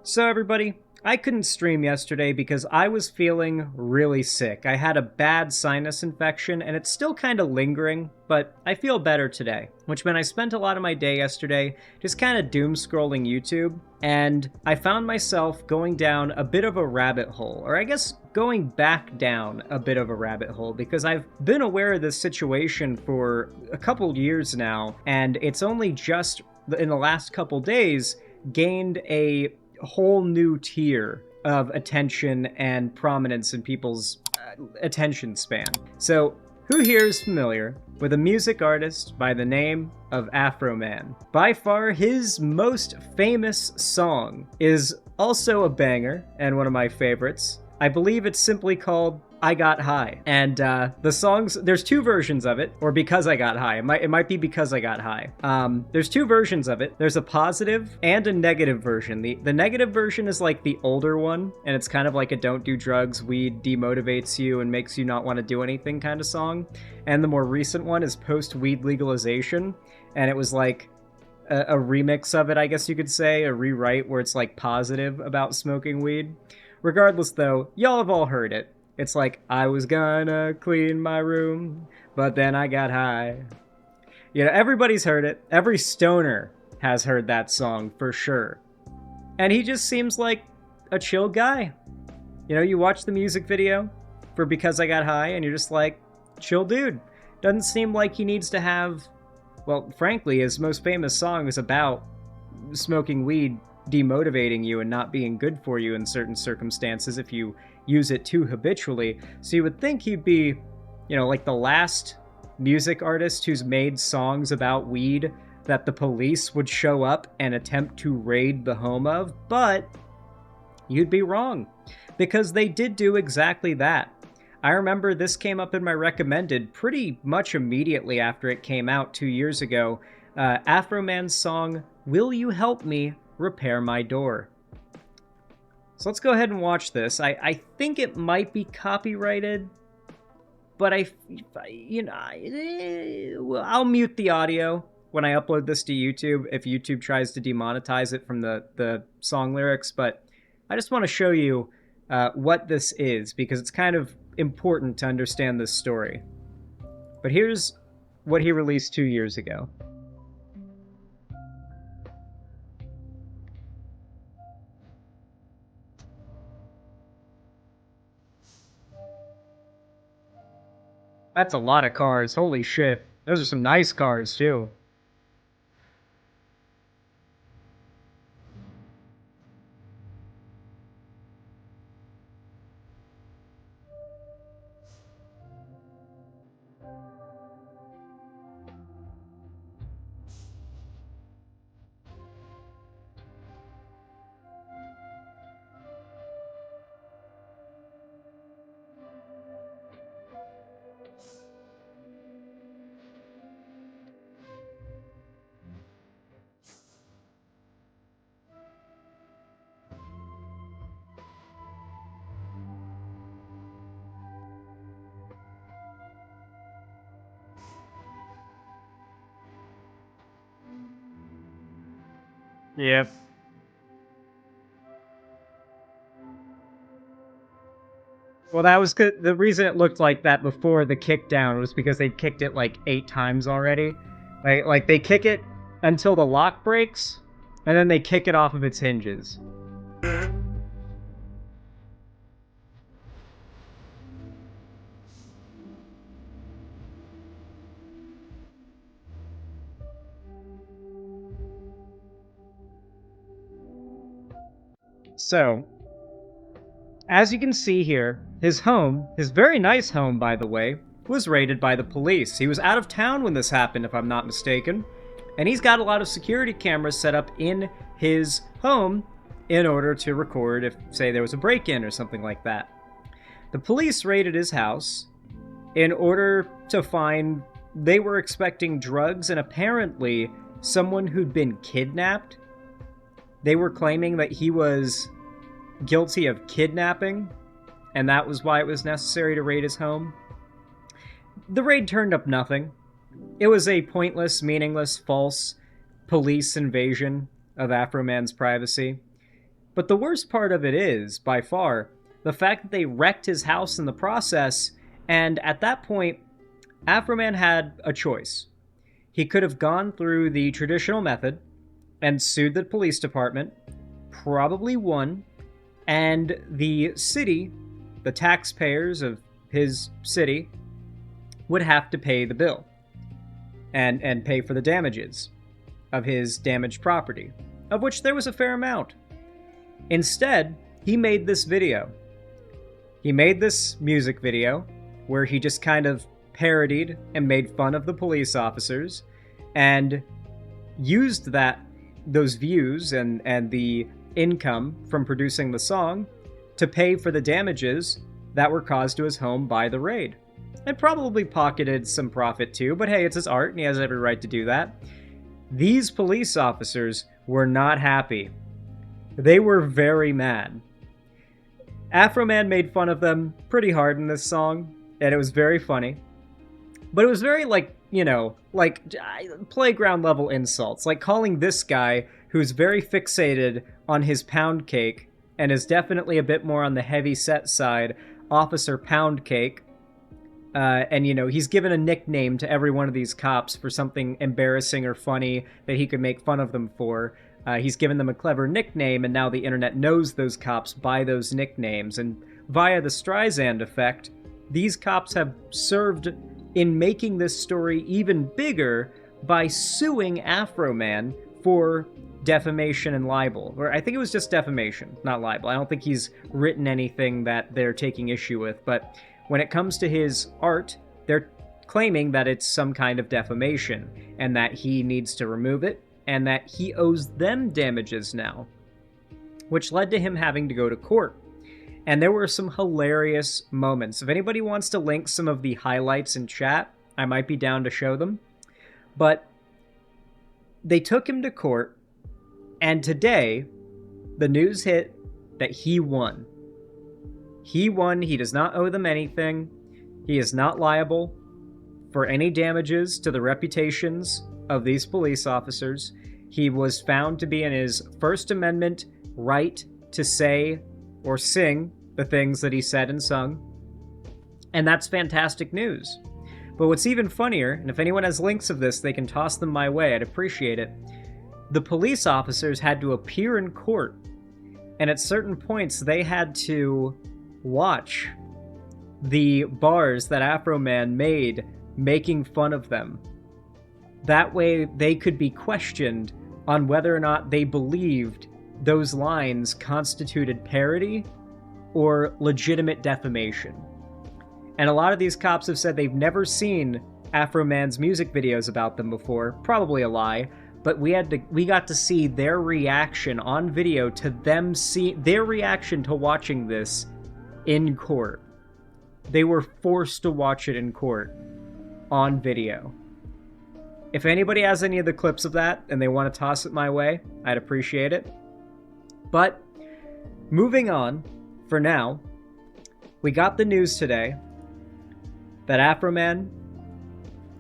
So, everybody, I couldn't stream yesterday because I was feeling really sick. I had a bad sinus infection and it's still kind of lingering, but I feel better today. Which meant I spent a lot of my day yesterday just kind of doom scrolling YouTube, and I found myself going down a bit of a rabbit hole, or I guess going back down a bit of a rabbit hole, because I've been aware of this situation for a couple years now, and it's only just in the last couple days gained a whole new tier of attention and prominence in people's attention span. So, who here is familiar with a music artist by the name of Afroman? By far, his most famous song is also a banger and one of my favorites. I believe it's simply called I Got High. And the songs, there's two versions of it, or Because I Got High. It might be Because I Got High. There's two versions of it. There's a positive and a negative version. The negative version is like the older one, and it's kind of like a don't do drugs, weed demotivates you and makes you not want to do anything kind of song. And the more recent one is post-weed legalization, and it was like a remix of it, I guess you could say, a rewrite where it's like positive about smoking weed. Regardless, though, y'all have all heard it. It's like, I was gonna clean my room, but then I got high. You know, everybody's heard it. Every stoner has heard that song, for sure. And he just seems like a chill guy. You know, you watch the music video for Because I Got High, and you're just like, chill dude. Doesn't seem like he needs to have... Well, frankly, his most famous song is about smoking weed demotivating you and not being good for you in certain circumstances if you use it too habitually. So you would think he'd be, you know, like the last music artist who's made songs about weed that the police would show up and attempt to raid the home of, but you'd be wrong, because they did do exactly that. I remember this came up in my recommended pretty much immediately after it came out 2 years ago. Afroman's song, Will You Help Me Repair My Door. So let's go ahead and watch this. I think it might be copyrighted, but I'll mute the audio when I upload this to YouTube if YouTube tries to demonetize it from the song lyrics, but I just want to show you what this is, because it's kind of important to understand this story. But here's what he released 2 years ago. That's a lot of cars. Holy shit. Those are some nice cars, too. Yep. Well, that was good. The reason it looked like that before the kick down was because they kicked it like 8 times already. Like they kick it until the lock breaks, and then they kick it off of its hinges. So, as you can see here, his home, his very nice home by the way, was raided by the police. He was out of town when this happened, if I'm not mistaken, and he's got a lot of security cameras set up in his home in order to record if, say, there was a break-in or something like that. The police raided his house in order to find... They were expecting drugs and apparently someone who'd been kidnapped. They were claiming that he was guilty of kidnapping, and that was why it was necessary to raid his home. The raid turned up nothing. It was a pointless, meaningless, false police invasion of Afroman's privacy. But the worst part of it is, by far, the fact that they wrecked his house in the process, and at that point, Afroman had a choice. He could have gone through the traditional method and sued the police department, probably won, and the city, the taxpayers of his city, would have to pay the bill and pay for the damages of his damaged property, of which there was a fair amount. Instead, he made this video. He made this music video where he just kind of parodied and made fun of the police officers and used those views and the income from producing the song to pay for the damages that were caused to his home by the raid. And probably pocketed some profit too, but hey, it's his art and he has every right to do that. These police officers were not happy. They were very mad. Afroman made fun of them pretty hard in this song, and it was very funny. But it was very, playground level insults. Like calling this guy, who's very fixated on his pound cake, and is definitely a bit more on the heavy set side, Officer Pound Cake. And he's given a nickname to every one of these cops for something embarrassing or funny that he could make fun of them for. He's given them a clever nickname, and now the internet knows those cops by those nicknames. And via the Streisand effect, these cops have served in making this story even bigger by suing Afroman for defamation and libel. Or I think it was just defamation, not libel. I don't think he's written anything that they're taking issue with, but when it comes to his art, they're claiming that it's some kind of defamation and that he needs to remove it and that he owes them damages now, which led to him having to go to court. And there were some hilarious moments. If anybody wants to link some of the highlights in chat, I might be down to show them. But they took him to court, and today the news hit that he won. He won. He does not owe them anything. He is not liable for any damages to the reputations of these police officers. He was found to be in his First Amendment right to say or sing the things that he said and sung. And that's fantastic news. But what's even funnier, and if anyone has links of this, they can toss them my way, I'd appreciate it. The police officers had to appear in court, and at certain points they had to watch the bars that Afroman made making fun of them. That way they could be questioned on whether or not they believed those lines constituted parody or legitimate defamation. And a lot of these cops have said they've never seen Afroman's music videos about them before. Probably a lie, but we got to see their reaction on video to them their reaction to watching this in court. They were forced to watch it in court on video. If anybody has any of the clips of that and they want to toss it my way, I'd appreciate it. But moving on, for now, we got the news today that Afroman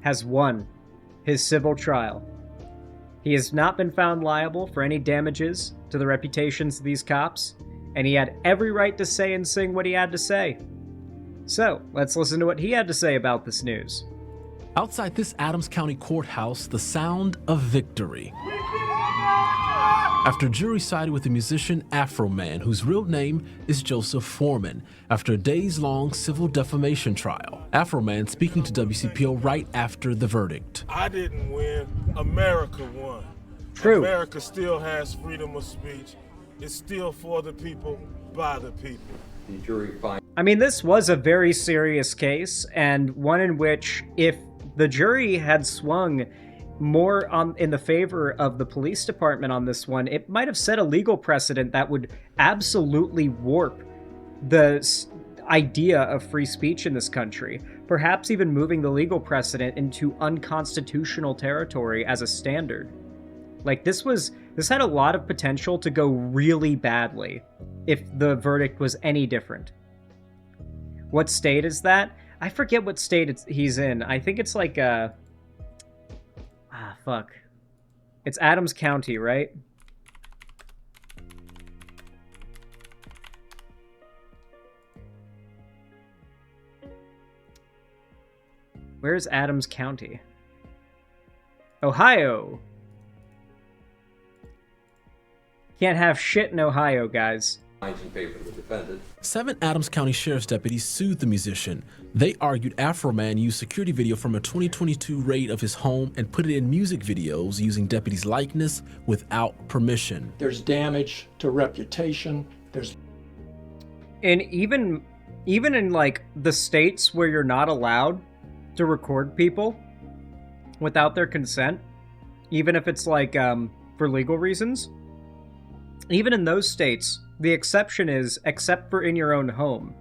has won his civil trial. He has not been found liable for any damages to the reputations of these cops, and he had every right to say and sing what he had to say. So, let's listen to what he had to say about this news. Outside this Adams County courthouse, the sound of victory. After jury sided with the musician Afroman, whose real name is Joseph Foreman, after a days-long civil defamation trial. Afroman speaking to WCPO right after the verdict. I didn't win. America won. True. America still has freedom of speech. It's still for the people, by the people. The jury finds. I mean, this was a very serious case, and one in which, if the jury had swung more in the favor of the police department on this one, it might have set a legal precedent that would absolutely warp the idea of free speech in this country, perhaps even moving the legal precedent into unconstitutional territory as a standard. Like, this had a lot of potential to go really badly if the verdict was any different. What state is that? I forget what state he's in. I think it's like fuck. It's Adams County, right? Where's Adams County? Ohio. Can't have shit in Ohio, guys. The 7 Adams County Sheriff's deputies sued the musician. They argued Afroman used security video from a 2022 raid of his home and put it in music videos using deputies' likeness without permission. There's damage to reputation. And even in like the states where you're not allowed to record people without their consent, even if it's like for legal reasons, even in those states, the exception is except for in your own home.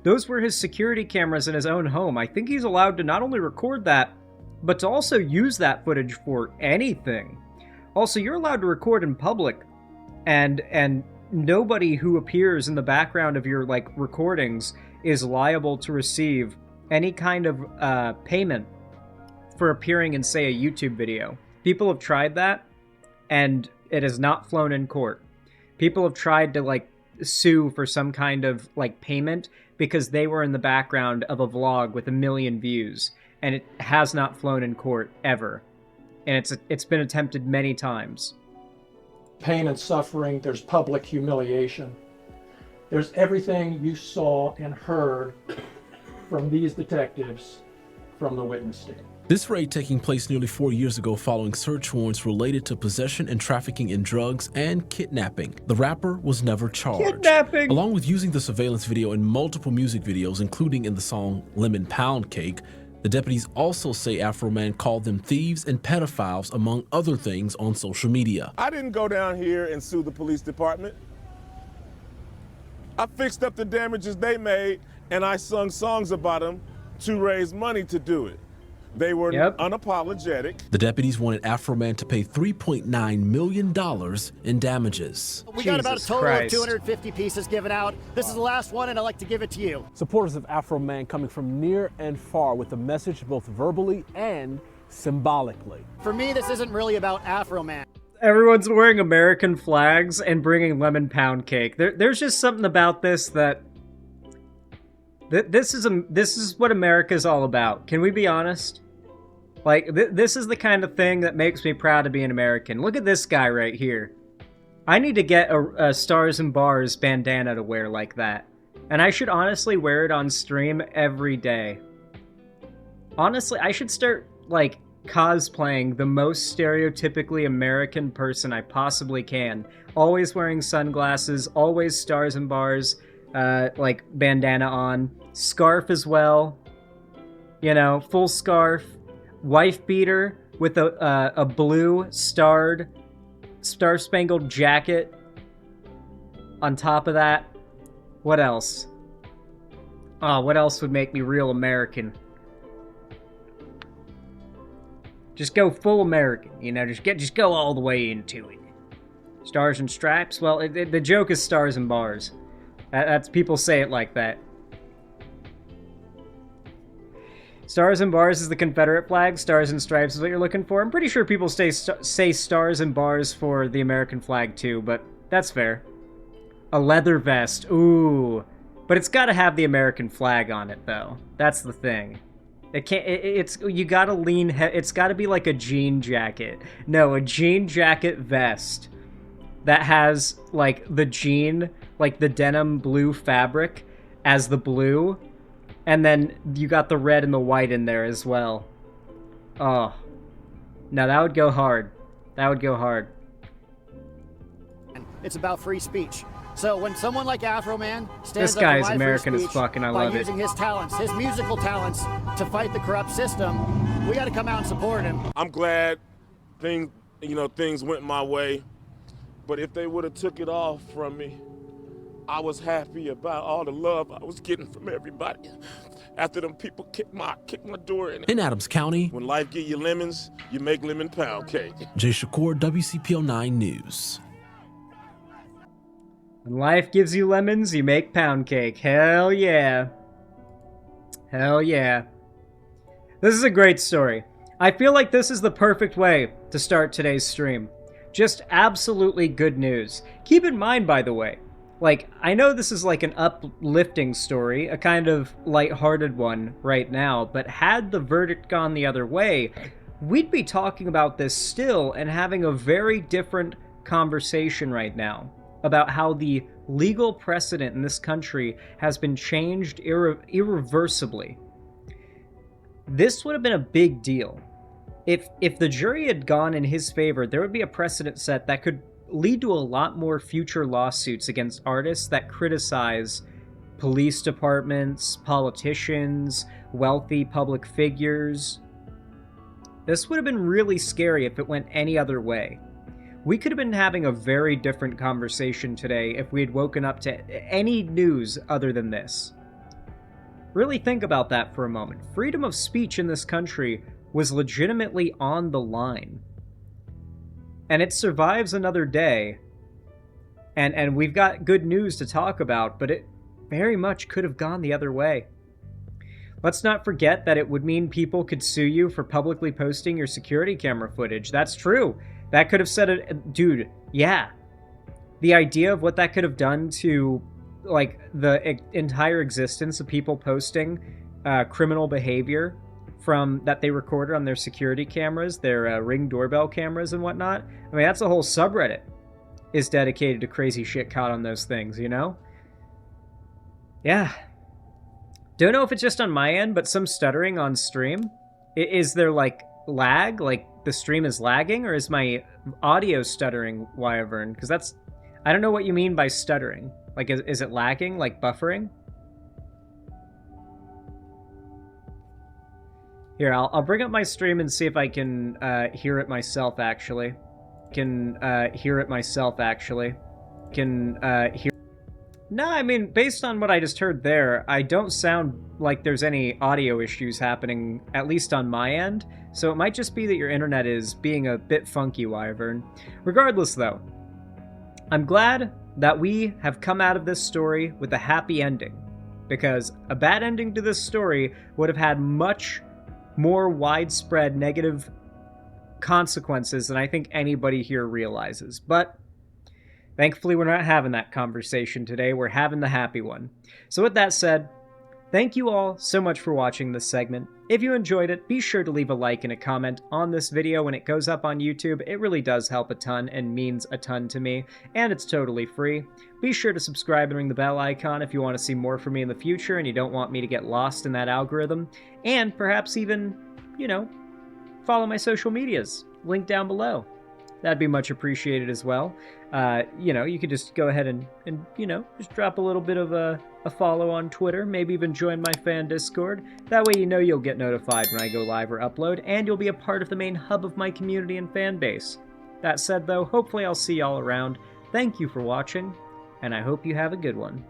Those were his security cameras in his own home. I think he's allowed to not only record that, but to also use that footage for anything. Also, you're allowed to record in public, and nobody who appears in the background of your like recordings is liable to receive any kind of payment for appearing in, say, a YouTube video. People have tried that, and it has not flown in court. People have tried to like sue for some kind of like payment because they were in the background of a vlog with 1 million views, and it has not flown in court ever. And it's been attempted many times. Pain and suffering, there's public humiliation. There's everything you saw and heard from these detectives from the witness stand. This raid taking place nearly 4 years ago following search warrants related to possession and trafficking in drugs and kidnapping. The rapper was never charged. Kidnapping! Along with using the surveillance video in multiple music videos, including in the song Lemon Pound Cake, the deputies also say Afroman called them thieves and pedophiles, among other things, on social media. I didn't go down here and sue the police department. I fixed up the damages they made, and I sung songs about them to raise money to do it. They were unapologetic. The deputies wanted Afroman to pay $3.9 million in damages. We got about a total of 250 pieces given out. This is the last one, and I'd like to give it to you. Supporters of Afroman coming from near and far with a message both verbally and symbolically. For me, this isn't really about Afroman. Everyone's wearing American flags and bringing lemon pound cake. There's just something about this that this is what America's all about. Can we be honest? Like, this is the kind of thing that makes me proud to be an American. Look at this guy right here. I need to get a Stars and Bars bandana to wear like that. And I should honestly wear it on stream every day. Honestly, I should start, like, cosplaying the most stereotypically American person I possibly can. Always wearing sunglasses, always Stars and Bars, like, bandana on. Scarf as well. You know, full scarf. Wife beater with a blue star-spangled jacket on top of that. What else? Oh, what else would make me real American? Just go full American, you know, just go all the way into it. Stars and Stripes? Well, the joke is Stars and Bars. That's people say it like that. Stars and Bars is the Confederate flag. Stars and Stripes is what you're looking for. I'm pretty sure people say Stars and Bars for the American flag too, but that's fair. A leather vest. Ooh. But it's got to have the American flag on it, though. That's the thing. It can't. You gotta lean. It's got to be like a jean jacket. No, a jean jacket vest that has like the jean, like the denim blue fabric as the blue. And then you got the red and the white in there as well. Oh. Now that would go hard. That would go hard. It's about free speech. So when someone like Afroman stands this up guy for is American free as fuck, and I love it. by using his talents, his musical talents, to fight the corrupt system, we got to come out and support him. I'm glad things went my way, but if they would have took it off from me, I was happy about all the love I was getting from everybody after them people kicked my door in. In Adams County, when life give you lemons, you make lemon pound cake. Jay Shakur, WCPO 9 News. When life gives you lemons, you make pound cake. Hell yeah. Hell yeah. This is a great story. I feel like this is the perfect way to start today's stream. Just absolutely good news. Keep in mind, by the way, Like, I know this is like an uplifting story, a kind of lighthearted one right now, but had the verdict gone the other way, we'd be talking about this still and having a very different conversation right now about how the legal precedent in this country has been changed irreversibly. This would have been a big deal. If the jury had gone in his favor, there would be a precedent set that could lead to a lot more future lawsuits against artists that criticize police departments, politicians, wealthy public figures. This would have been really scary if it went any other way. We could have been having a very different conversation today if we had woken up to any news other than this. Really think about that for a moment. Freedom of speech in this country was legitimately on the line. And it survives another day. And we've got good news to talk about, but it very much could have gone the other way. Let's not forget that it would mean people could sue you for publicly posting your security camera footage. That's true. That could have said it. Dude, yeah. The idea of what that could have done to, like, the entire existence of people posting criminal behavior from that they recorded on their security cameras, their Ring doorbell cameras and whatnot. I mean, that's a whole subreddit is dedicated to crazy shit caught on those things, you know? Yeah. Don't know if it's just on my end, but some stuttering on stream. Is there, like, lag? Like, the stream is lagging? Or is my audio stuttering, Wyvern? Because that's... I don't know what you mean by stuttering. Like, is it lagging? Like, buffering? Here, I'll bring up my stream and see if I can hear it myself, actually. Hear it myself, actually. Hear... No, I mean, based on what I just heard there, I don't sound like there's any audio issues happening, at least on my end. So it might just be that your internet is being a bit funky, Wyvern. Regardless, though, I'm glad that we have come out of this story with a happy ending. Because a bad ending to this story would have had much more widespread negative consequences than I think anybody here realizes. But thankfully, we're not having that conversation today. We're having the happy one. So with that said, thank you all so much for watching this segment. If you enjoyed it, be sure to leave a like and a comment on this video when it goes up on YouTube. It really does help a ton and means a ton to me, and it's totally free. Be sure to subscribe and ring the bell icon if you want to see more from me in the future and you don't want me to get lost in that algorithm. And perhaps even, you know, follow my social medias. Link down below. That'd be much appreciated as well. You know, you could just go ahead and you know, just drop a little bit of a follow on Twitter, maybe even join my fan Discord. That way you know you'll get notified when I go live or upload, and you'll be a part of the main hub of my community and fan base. That said though, hopefully I'll see y'all around. Thank you for watching, and I hope you have a good one.